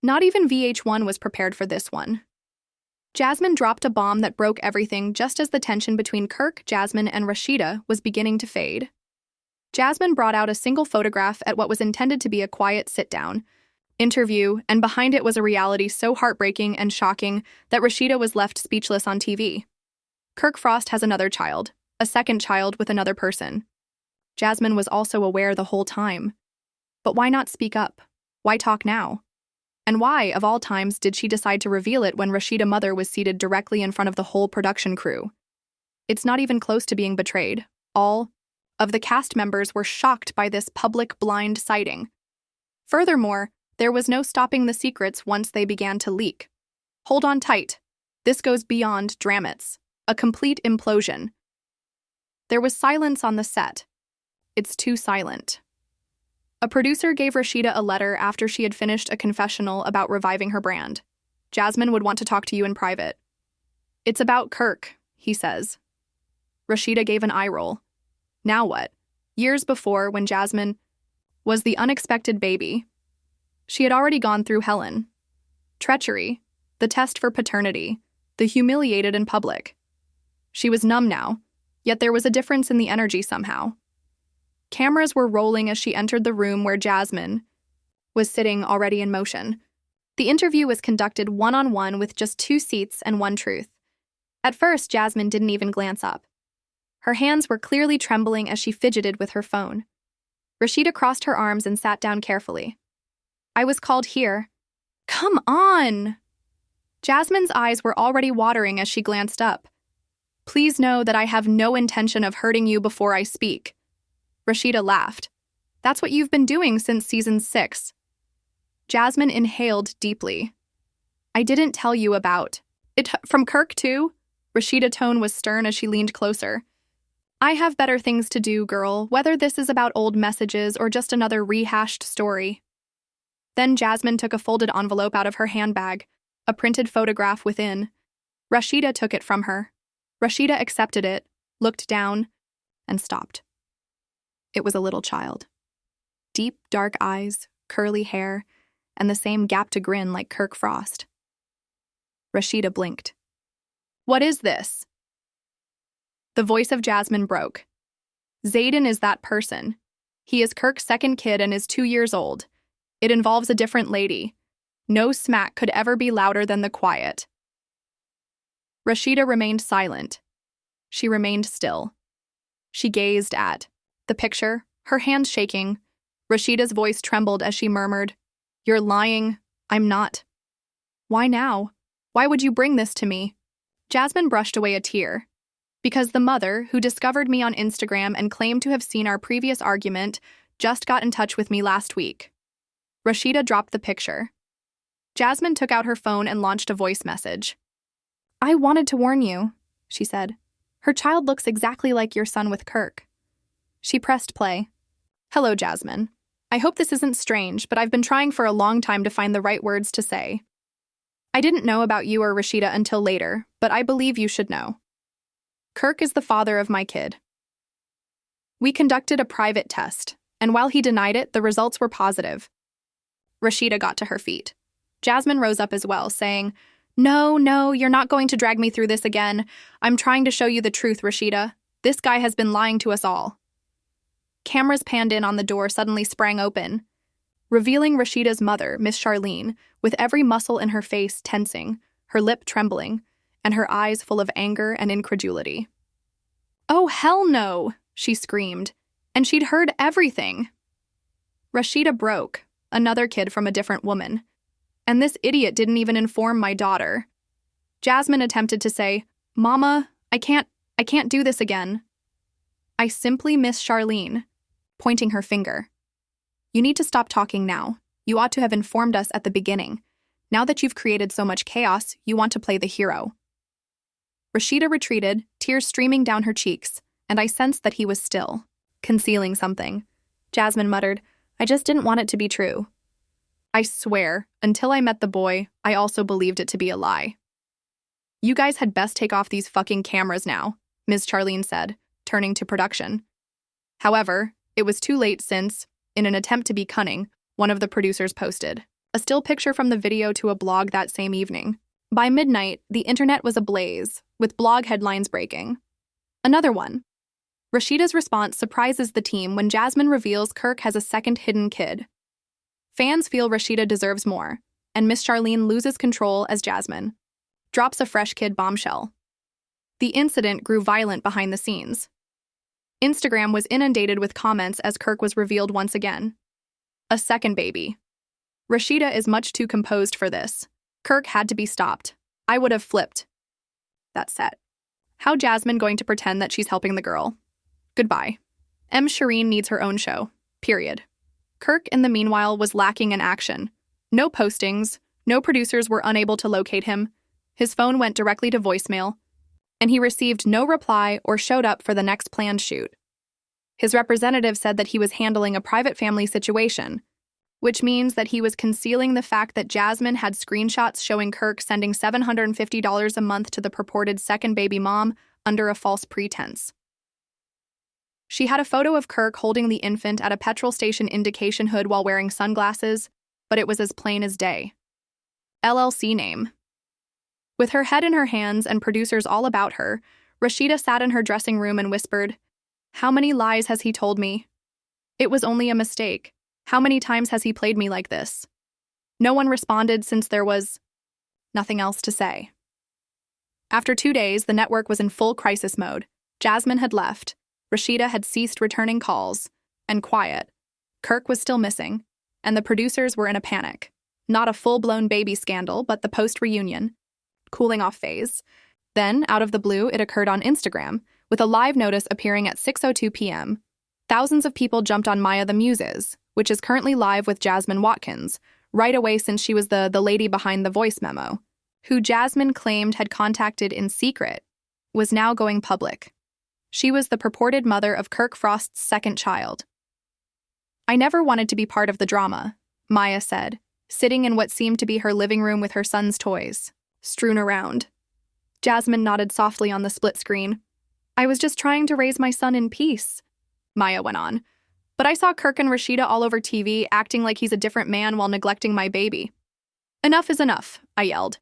Not even VH1 was prepared for this one. Jasmine dropped a bomb that broke everything just as the tension between Kirk, Jasmine, and Rashida was beginning to fade. Jasmine brought out a single photograph at what was intended to be a quiet sit-down interview, and behind it was a reality so heartbreaking and shocking that Rashida was left speechless on TV. Kirk Frost has another child, a second child with another person. Jasmine was also aware the whole time. But why not speak up? Why talk now? And why, of all times, did she decide to reveal it when Rasheeda mother was seated directly in front of the whole production crew? It's not even close to being betrayed. All of the cast members were shocked by this public blind sighting. Furthermore, there was no stopping the secrets once they began to leak. Hold on tight. This goes beyond dramats. A complete implosion. There was silence on the set. It's too silent. A producer gave Rasheeda a letter after she had finished a confessional about reviving her brand. Jasmine would want to talk to you in private. It's about Kirk, he says. Rasheeda gave an eye roll. Now what? Years before, when Jasmine was the unexpected baby, she had already gone through Helen. Treachery, the test for paternity, the humiliated in public. She was numb now, yet there was a difference in the energy somehow. Cameras were rolling as she entered the room where Jasmine was sitting, already in motion. The interview was conducted one-on-one with just 2 seats and 1 truth. At first, Jasmine didn't even glance up. Her hands were clearly trembling as she fidgeted with her phone. Rasheeda crossed her arms and sat down carefully. I was called here. Come on! Jasmine's eyes were already watering as she glanced up. Please know that I have no intention of hurting you before I speak. Rasheeda laughed. That's what you've been doing since season 6. Jasmine inhaled deeply. I didn't tell you about it from Kirk too? Rasheeda's tone was stern as she leaned closer. I have better things to do, girl, whether this is about old messages or just another rehashed story. Then Jasmine took a folded envelope out of her handbag, a printed photograph within. Rasheeda took it from her. Rasheeda accepted it, looked down, and stopped. It was a little child. Deep, dark eyes, curly hair, and the same gap to grin like Kirk Frost. Rasheeda blinked. What is this? The voice of Jasmine broke. Zayden is that person. He is Kirk's second kid and is 2 years old. It involves a different lady. No smack could ever be louder than the quiet. Rasheeda remained silent. She remained still. She gazed at the picture, her hands shaking. Rasheeda's voice trembled as she murmured, You're lying. I'm not. Why now? Why would you bring this to me? Jasmine brushed away a tear. Because the mother, who discovered me on Instagram and claimed to have seen our previous argument, just got in touch with me last week. Rasheeda dropped the picture. Jasmine took out her phone and launched a voice message. I wanted to warn you, she said. Her child looks exactly like your son with Kirk. She pressed play. Hello, Jasmine. I hope this isn't strange, but I've been trying for a long time to find the right words to say. I didn't know about you or Rasheeda until later, but I believe you should know. Kirk is the father of my kid. We conducted a private test, and while he denied it, the results were positive. Rasheeda got to her feet. Jasmine rose up as well, saying, No, you're not going to drag me through this again. I'm trying to show you the truth, Rasheeda. This guy has been lying to us all. Cameras panned in on the door suddenly sprang open, revealing Rasheeda's mother, Miss Charlene, with every muscle in her face tensing, her lip trembling, and her eyes full of anger and incredulity. Oh, hell no, she screamed, and she'd heard everything. Rasheeda broke, another kid from a different woman, and this idiot didn't even inform my daughter. Jasmine attempted to say, Mama, I can't do this again. I simply miss Charlene, pointing her finger. You need to stop talking now. You ought to have informed us at the beginning. Now that you've created so much chaos, you want to play the hero. Rasheeda retreated, tears streaming down her cheeks, and I sensed that he was still concealing something. Jasmine muttered, I just didn't want it to be true. I swear, until I met the boy, I also believed it to be a lie. You guys had best take off these fucking cameras now, Ms. Charlene said, turning to production. However, it was too late since, in an attempt to be cunning, one of the producers posted, A still picture from the video to a blog that same evening. By midnight, the internet was ablaze, with blog headlines breaking. Another one. Rashida's response surprises the team when Jasmine reveals Kirk has a second hidden kid. Fans feel Rashida deserves more, and Miss Charlene loses control as Jasmine drops a fresh kid bombshell. The incident grew violent behind the scenes. Instagram was inundated with comments as Kirk was revealed once again. A second baby. Rashida is much too composed for this. Kirk had to be stopped. I would have flipped. That's set. How Jasmine going to pretend that she's helping the girl? Goodbye. Shireen needs her own show. Period. Kirk, in the meanwhile, was lacking in action. No postings, no producers were unable to locate him. His phone went directly to voicemail, and he received no reply or showed up for the next planned shoot. His representative said that he was handling a private family situation, which means that he was concealing the fact that Jasmine had screenshots showing Kirk sending $750 a month to the purported second baby mom under a false pretense. She had a photo of Kirk holding the infant at a petrol station indication hood while wearing sunglasses, but it was as plain as day. LLC name. With her head in her hands and producers all about her, Rashida sat in her dressing room and whispered, "How many lies has he told me? It was only a mistake. How many times has he played me like this?" No one responded since there was nothing else to say. After 2 days, the network was in full crisis mode. Jasmine had left. Rashida had ceased returning calls, and quiet. Kirk was still missing, and the producers were in a panic. Not a full-blown baby scandal, but the post-reunion cooling-off phase. Then, out of the blue, it occurred on Instagram, with a live notice appearing at 6:02 p.m. Thousands of people jumped on Maya the Muses, which is currently live with Jasmine Watkins, right away since she was the lady behind the voice memo, who Jasmine claimed had contacted in secret, was now going public. She was the purported mother of Kirk Frost's second child. "I never wanted to be part of the drama," Maya said, sitting in what seemed to be her living room with her son's toys strewn around. Jasmine nodded softly on the split screen. "I was just trying to raise my son in peace," Maya went on. "But I saw Kirk and Rashida all over TV acting like he's a different man while neglecting my baby." "Enough is enough," I yelled.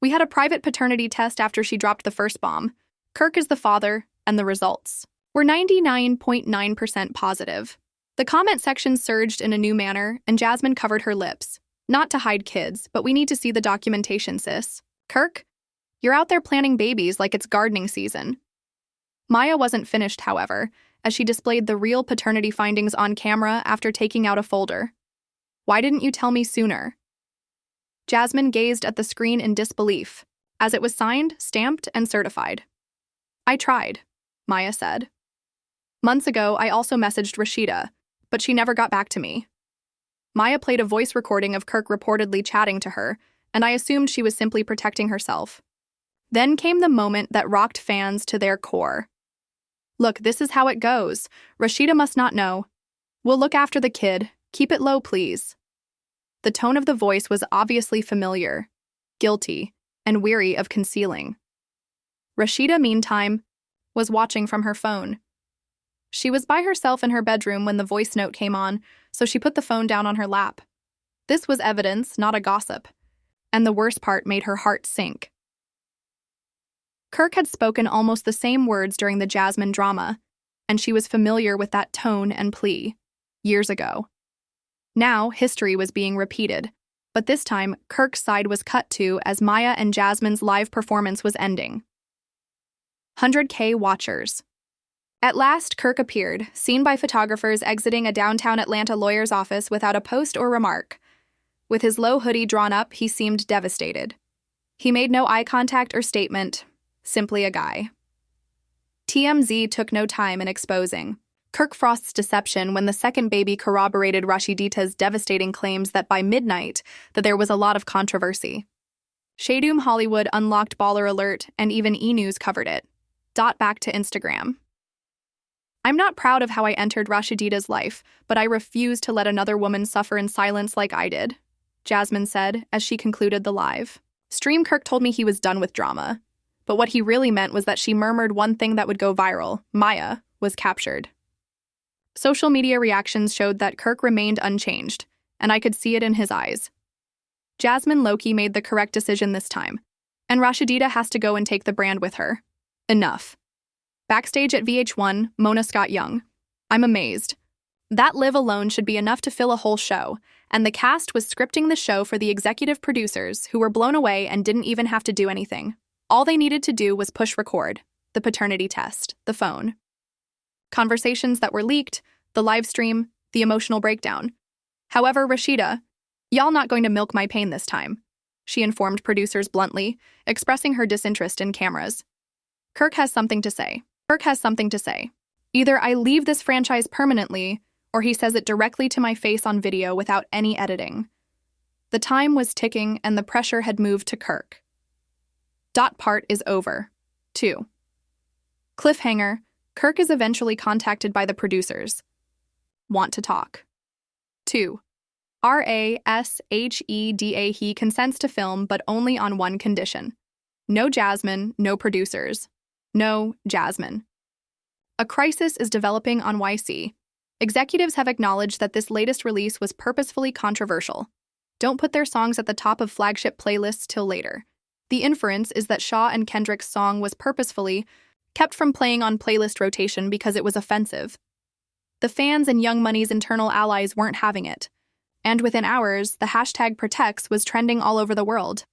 "We had a private paternity test after she dropped the first bomb. Kirk is the father, and the results were 99.9% positive." The comment section surged in a new manner, and Jasmine covered her lips. "Not to hide kids, but we need to see the documentation, sis. Kirk, you're out there planning babies like it's gardening season." Maya wasn't finished, however, as she displayed the real paternity findings on camera after taking out a folder. "Why didn't you tell me sooner?" Jasmine gazed at the screen in disbelief, as it was signed, stamped, and certified. "I tried," Maya said. "Months ago, I also messaged Rashida, but she never got back to me." Maya played a voice recording of Kirk reportedly chatting to her, and I assumed she was simply protecting herself. Then came the moment that rocked fans to their core. "Look, this is how it goes. Rashida must not know. We'll look after the kid. Keep it low, please." The tone of the voice was obviously familiar, guilty, and weary of concealing. Rashida, meantime, was watching from her phone. She was by herself in her bedroom when the voice note came on, so she put the phone down on her lap. This was evidence, not a gossip, and the worst part made her heart sink. Kirk had spoken almost the same words during the Jasmine drama, and she was familiar with that tone and plea years ago. Now, history was being repeated, but this time, Kirk's side was cut to as Maya and Jasmine's live performance was ending. 100K watchers. At last, Kirk appeared, seen by photographers exiting a downtown Atlanta lawyer's office without a post or remark. With his low hoodie drawn up, he seemed devastated. He made no eye contact or statement, simply a guy. TMZ took no time in exposing Kirk Frost's deception when the second baby corroborated Rashida's devastating claims that by midnight that there was a lot of controversy. Shadoom Hollywood unlocked Baller Alert, and even E! News covered it. Back to Instagram. "I'm not proud of how I entered Rashida's life, but I refuse to let another woman suffer in silence like I did," Jasmine said as she concluded the live stream. "Kirk told me he was done with drama, but what he really meant was that she murmured one thing that would go viral. Maya was captured." Social media reactions showed that Kirk remained unchanged, and I could see it in his eyes. Jasmine Loki made the correct decision this time, and Rasheeda has to go and take the brand with her. Enough. Backstage at VH1, Mona Scott Young. I'm amazed. That live alone should be enough to fill a whole show, and the cast was scripting the show for the executive producers who were blown away and didn't even have to do anything. All they needed to do was push record, the paternity test, the phone. Conversations that were leaked, the live stream, the emotional breakdown. However, Rashida, y'all not going to milk my pain this time, she informed producers bluntly, expressing her disinterest in cameras. Kirk has something to say. Either I leave this franchise permanently, or he says it directly to my face on video without any editing. The time was ticking and the pressure had moved to Kirk. Part is over. 2. Cliffhanger, Kirk is eventually contacted by the producers. Want to talk. 2. Rasheda, he consents to film, but only on one condition. No Jasmine, no producers. No Jasmine. A crisis is developing on YC. Executives have acknowledged that this latest release was purposefully controversial. Don't put their songs at the top of flagship playlists till later. The inference is that Shaw and Kendrick's song was purposefully kept from playing on playlist rotation because it was offensive. The fans and Young Money's internal allies weren't having it. And within hours, the hashtag #protects was trending all over the world.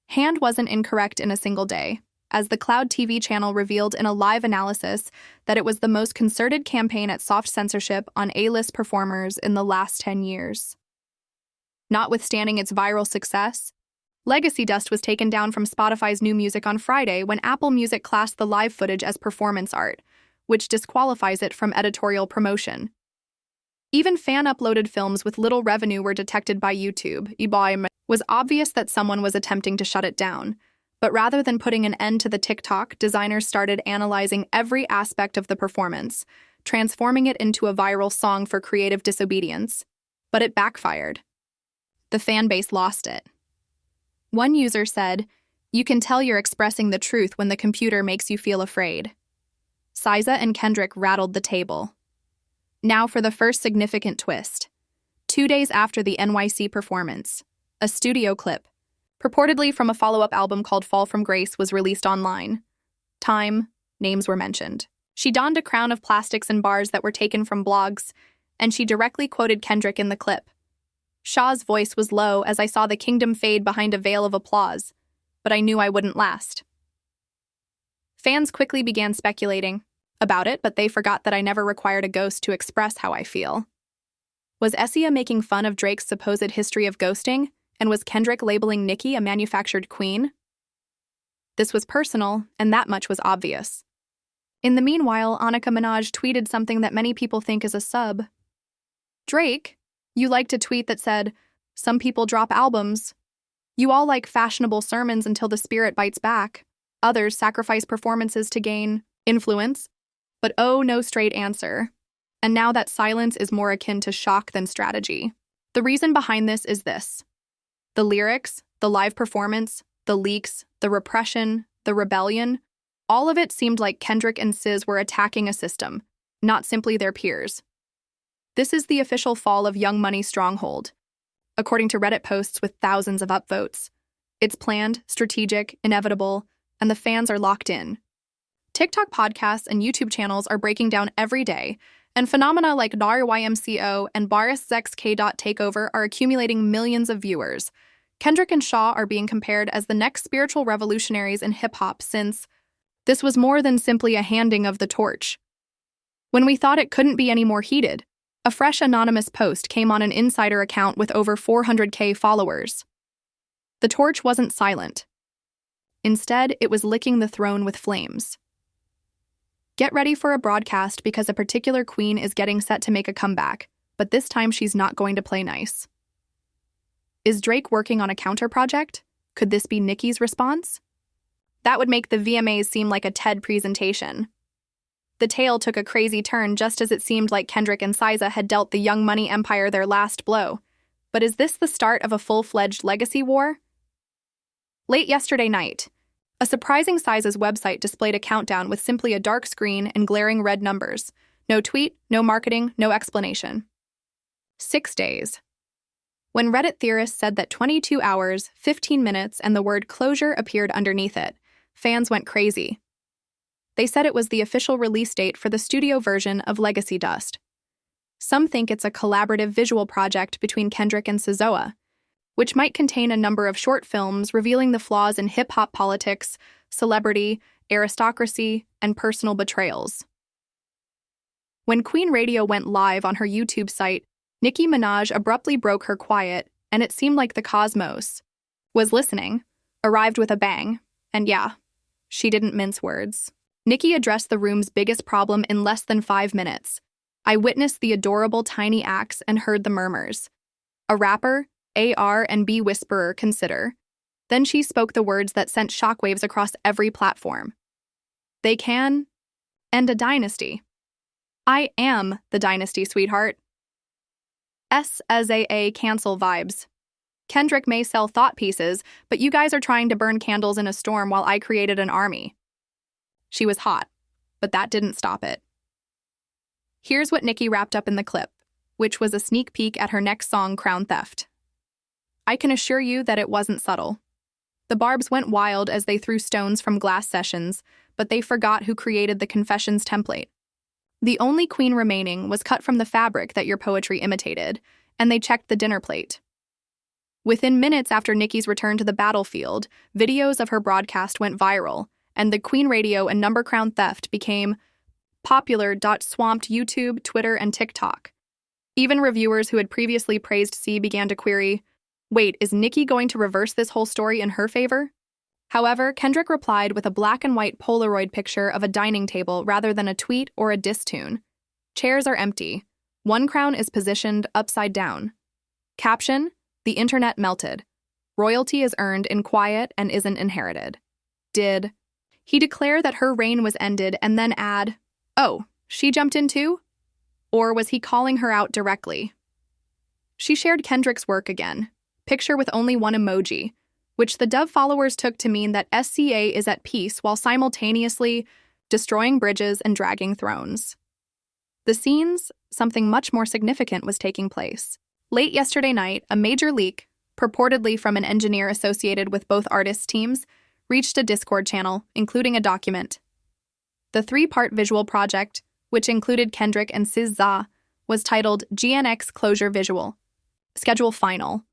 Hand wasn't incorrect in a single day, as the Cloud TV channel revealed in a live analysis that it was the most concerted campaign at soft censorship on A-list performers in the last 10 years. Notwithstanding its viral success, Legacy Dust was taken down from Spotify's new music on Friday when Apple Music classed the live footage as performance art, which disqualifies it from editorial promotion. Even fan-uploaded films with little revenue were detected by YouTube. It was obvious that someone was attempting to shut it down, but rather than putting an end to the TikTok, designers started analyzing every aspect of the performance, transforming it into a viral song for creative disobedience. But it backfired. The fan base lost it. One user said, "You can tell you're expressing the truth when the computer makes you feel afraid." SZA and Kendrick rattled the table. Now for the first significant twist. 2 days after the NYC performance, a studio clip, purportedly from a follow-up album called Fall from Grace, was released online. Time, names were mentioned. She donned a crown of plastics and bars that were taken from blogs, and she directly quoted Kendrick in the clip. Shaw's voice was low as I saw the kingdom fade behind a veil of applause, but I knew I wouldn't last. Fans quickly began speculating about it, but they forgot that I never required a ghost to express how I feel. Was Essia making fun of Drake's supposed history of ghosting, and was Kendrick labeling Nicki a manufactured queen? This was personal, and that much was obvious. In the meanwhile, Annika Minaj tweeted something that many people think is a sub. Drake, you liked a tweet that said, "Some people drop albums. You all like fashionable sermons until the spirit bites back. Others sacrifice performances to gain influence. But oh, no straight answer. And now that silence is more akin to shock than strategy. The reason behind this is this. The lyrics, the live performance, the leaks, the repression, the rebellion, all of it seemed like Kendrick and SZA were attacking a system, not simply their peers. This is the official fall of Young Money's stronghold. According to Reddit posts with thousands of upvotes, it's planned, strategic, inevitable, and the fans are locked in. TikTok podcasts and YouTube channels are breaking down every day, and phenomena like YMCO and Boris XK Takeover are accumulating millions of viewers. Kendrick and Shaw are being compared as the next spiritual revolutionaries in hip-hop since this was more than simply a handing of the torch. When we thought it couldn't be any more heated, a fresh anonymous post came on an insider account with over 400K followers. The torch wasn't silent. Instead, it was licking the throne with flames. Get ready for a broadcast because a particular queen is getting set to make a comeback, but this time she's not going to play nice. Is Drake working on a counter project? Could this be Nicki's response? That would make the VMAs seem like a TED presentation. The tale took a crazy turn just as it seemed like Kendrick and SZA had dealt the Young Money empire their last blow. But is this the start of a full-fledged legacy war? Late yesterday night, a surprising SZA's website displayed a countdown with simply a dark screen and glaring red numbers. No tweet, no marketing, no explanation. 6 days. When Reddit theorists said that 22 hours, 15 minutes, and the word closure appeared underneath it, fans went crazy. They said it was the official release date for the studio version of Legacy Dust. Some think it's a collaborative visual project between Kendrick and SZA, which might contain a number of short films revealing the flaws in hip-hop politics, celebrity, aristocracy, and personal betrayals. When Queen Radio went live on her YouTube site, Nicki Minaj abruptly broke her quiet, and it seemed like the cosmos was listening, arrived with a bang, and yeah, she didn't mince words. Nicki addressed the room's biggest problem in less than 5 minutes. I witnessed the adorable tiny acts and heard the murmurs. A rapper, R&B whisperer, consider. Then she spoke the words that sent shockwaves across every platform. They can end a dynasty. I am the dynasty, sweetheart. SZA cancel vibes. Kendrick may sell thought pieces, but you guys are trying to burn candles in a storm while I created an army. She was hot, but that didn't stop it. Here's what Nicki wrapped up in the clip, which was a sneak peek at her next song, Crown Theft. I can assure you that it wasn't subtle. The Barbs went wild as they threw stones from glass sessions, but they forgot who created the Confessions template. The only queen remaining was cut from the fabric that your poetry imitated, and they checked the dinner plate. Within minutes after Nicki's return to the battlefield, videos of her broadcast went viral, and the Queen Radio and number Crown Theft became popular. Swamped YouTube, Twitter, and TikTok. Even reviewers who had previously praised C began to query, wait, is Nicki going to reverse this whole story in her favor? However, Kendrick replied with a black and white Polaroid picture of a dining table rather than a tweet or a diss tune. Chairs are empty. One crown is positioned upside down. Caption: the internet melted. Royalty is earned in quiet and isn't inherited. Did he declare that her reign was ended and then add, oh, she jumped in too? Or was he calling her out directly? She shared Kendrick's work again, picture with only one emoji, which the Dove followers took to mean that SCA is at peace while simultaneously destroying bridges and dragging thrones. The scenes, something much more significant was taking place. Late yesterday night, a major leak, purportedly from an engineer associated with both artists' teams, reached a Discord channel, including a document. The 3-part visual project, which included Kendrick and SZA, was titled GNX Closure Visual, Schedule Final,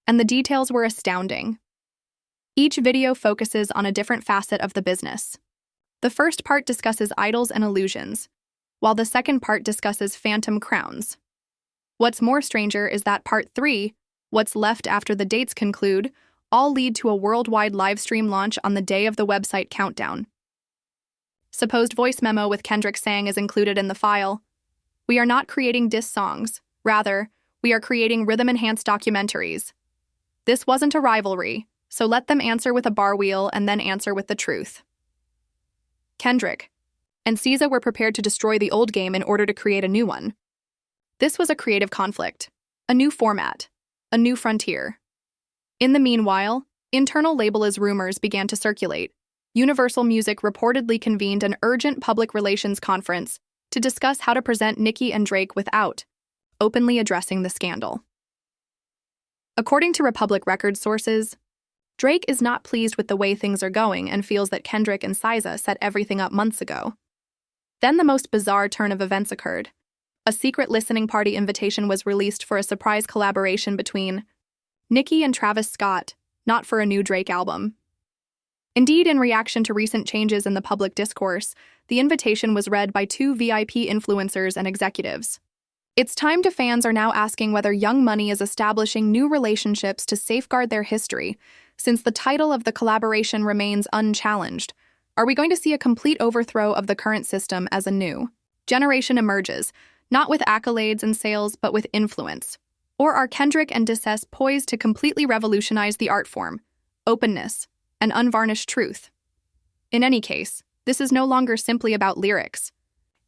and the details were astounding. Each video focuses on a different facet of the business. The first part discusses idols and illusions, while the second part discusses phantom crowns. What's more stranger is that part 3, what's left after the dates conclude, all lead to a worldwide livestream launch on the day of the website countdown. Supposed voice memo with Kendrick saying is included in the file. We are not creating diss songs. Rather, we are creating rhythm-enhanced documentaries. This wasn't a rivalry, so let them answer with a bar wheel and then answer with the truth. Kendrick and SZA were prepared to destroy the old game in order to create a new one. This was a creative conflict, a new format, a new frontier. In the meanwhile, internal label-as rumors began to circulate. Universal Music reportedly convened an urgent public relations conference to discuss how to present Nicki and Drake without openly addressing the scandal. According to Republic Records sources, Drake is not pleased with the way things are going and feels that Kendrick and SZA set everything up months ago. Then the most bizarre turn of events occurred. A secret listening party invitation was released for a surprise collaboration between Nicki and Travis Scott, not for a new Drake album. Indeed, in reaction to recent changes in the public discourse, the invitation was read by 2 VIP influencers and executives. It's time to fans are now asking whether Young Money is establishing new relationships to safeguard their history, since the title of the collaboration remains unchallenged. Are we going to see a complete overthrow of the current system as a new generation emerges, not with accolades and sales, but with influence? Or are Kendrick and DSS poised to completely revolutionize the art form, openness, and unvarnished truth? In any case, this is no longer simply about lyrics.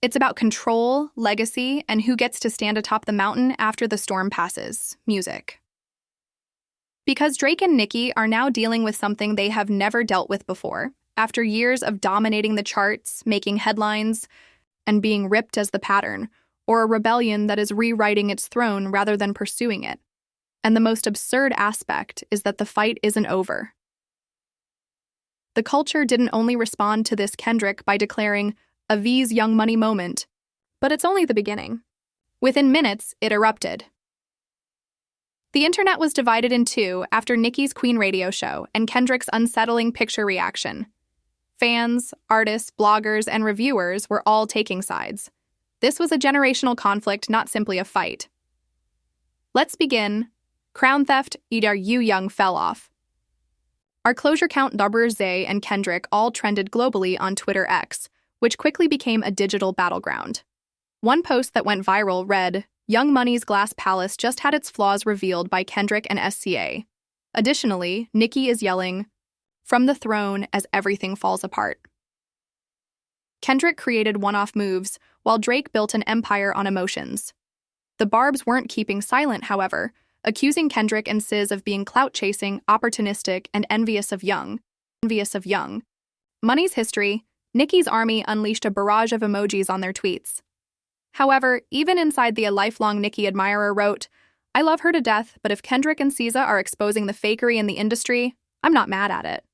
It's about control, legacy, and who gets to stand atop the mountain after the storm passes, music. Because Drake and Nicki are now dealing with something they have never dealt with before, after years of dominating the charts, making headlines, and being ripped as the pattern, or a rebellion that is rewriting its throne rather than pursuing it. And the most absurd aspect is that the fight isn't over. The culture didn't only respond to this Kendrick by declaring a V's Young Money moment, but it's only the beginning. Within minutes, it erupted. The internet was divided in two after Nicki's Queen radio show and Kendrick's unsettling picture reaction. Fans, artists, bloggers, and reviewers were all taking sides. This was a generational conflict, not simply a fight. Let's begin. Crown theft, either you young fell off. Our closure count Dabur Zay and Kendrick all trended globally on Twitter X, which quickly became a digital battleground. One post that went viral read, Young Money's glass palace just had its flaws revealed by Kendrick and SCA. Additionally, Nicki is yelling, from the throne as everything falls apart. Kendrick created one-off moves, while Drake built an empire on emotions. The Barbs weren't keeping silent, however, accusing Kendrick and Sis of being clout-chasing, opportunistic, and envious of Young. Money's history, Nicki's army unleashed a barrage of emojis on their tweets. However, even inside the lifelong Nicki admirer wrote, I love her to death, but if Kendrick and SZA are exposing the fakery in the industry, I'm not mad at it.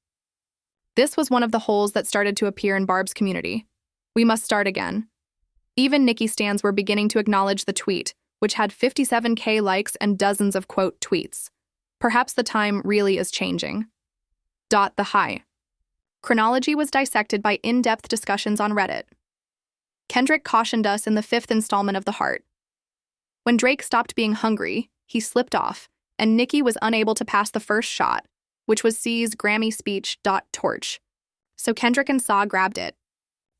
This was one of the holes that started to appear in Barb's community. We must start again. Even Nicki stans were beginning to acknowledge the tweet, which had 57K likes and dozens of quote tweets. Perhaps the time really is changing. The high. Chronology was dissected by in-depth discussions on Reddit. Kendrick cautioned us in the 5th installment of The Heart. When Drake stopped being hungry, he slipped off, and Nicki was unable to pass the first shot, which was C's Grammy speech. Torch. So Kendrick and SZA grabbed it.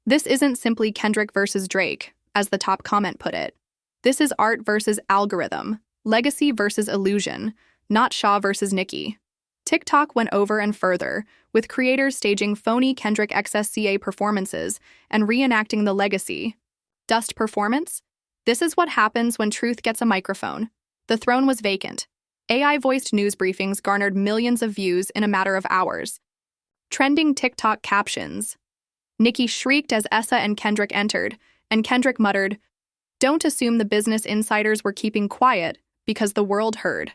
This isn't simply Kendrick versus Drake, as the top comment put it. This is art versus algorithm, legacy versus illusion, not Shaw versus Nicki. TikTok went over and further, with creators staging phony Kendrick XSCA performances and reenacting the legacy. Dust performance? This is what happens when truth gets a microphone. The throne was vacant. AI-voiced news briefings garnered millions of views in a matter of hours. Trending TikTok captions. Nicki shrieked as Essa and Kendrick entered, and Kendrick muttered, Don't assume the business insiders were keeping quiet, because the world heard.